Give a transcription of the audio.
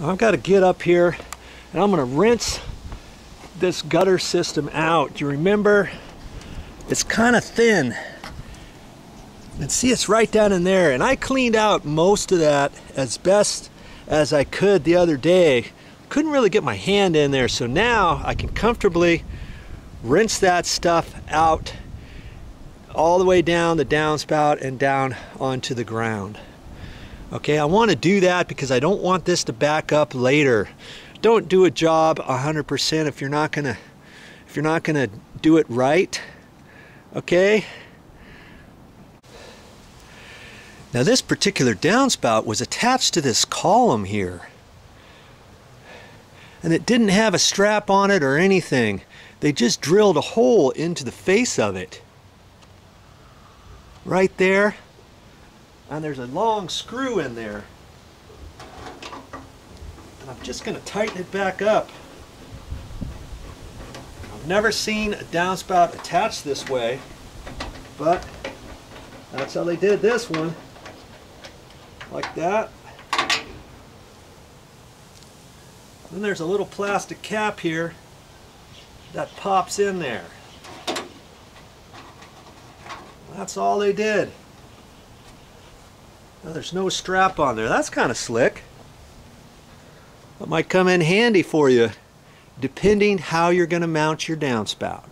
I've got to get up here and I'm going to rinse this gutter system out. Do you remember? It's kind of thin. And see, it's right down in there. And I cleaned out most of that as best as I could the other day. Couldn't really get my hand in there, so now I can comfortably rinse that stuff out all the way down the downspout and down onto the ground. Okay, I want to do that because I don't want this to back up later. Don't do a job 100% if you're not gonna do it right. Okay. Now this particular downspout was attached to this column here, and it didn't have a strap on it or anything. They just drilled a hole into the face of it right there, and there's a long screw in there, and I'm just going to tighten it back up. I've never seen a downspout attached this way, but that's how they did this one, like that. Then there's a little plastic cap here that pops in there. That's all they did. Now there's no strap on there. That's kind of slick. That might come in handy for you depending how you're going to mount your downspout.